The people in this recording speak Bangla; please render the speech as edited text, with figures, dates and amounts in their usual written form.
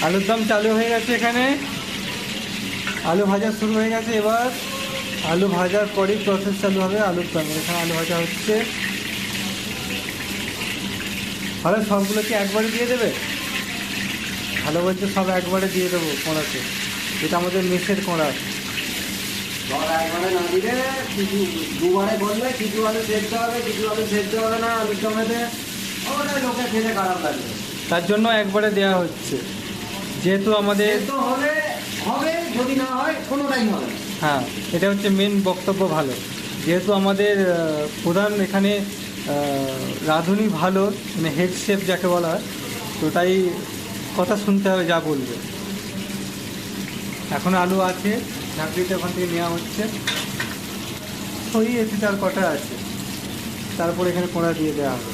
আলুর দম চালু হয়ে গেছে। এখানে আলু ভাজা শুরু হয়ে গেছে। এবার আলু ভাজার পরেই প্রসেস চালু হবে আলুর দম। এখানে আলু ভাজা হচ্ছে। তাহলে সবগুলো কি একবারে দিয়ে দেবে? ভালো বলছে, সব একবারে দিয়ে দেবো কড়াতে। এটা আমাদের মেসের কড়া। জল একবারে না দিলে কিছু দুবারে বললে কিছু আলু সেদ্ধ হবে, কিছু আলু সেদ্ধ হবে না আলুর দমেতে, ওটা লোকে খেতে খারাপ লাগবে। তার জন্য একবারে দেওয়া হচ্ছে, যেহেতু আমাদের সেদ্ধ হলে হবে, যদি না হয় কোনোটাই হবে না। হ্যাঁ, এটা হচ্ছে মেন বক্তব্য। ভালো, যেহেতু আমাদের প্রধান এখানে রাঁধুনি ভালো, মানে হেড শেফ যাকে বলা হয়, তো তাই কথা শুনতে হবে যা বলবে। এখন আলু আছে, ঝাঁকড়িতে ওখান থেকে নেওয়া হচ্ছে। ওই এসে চার কটা আছে, তারপর এখানে কোড়া দিয়ে দেওয়া হবে।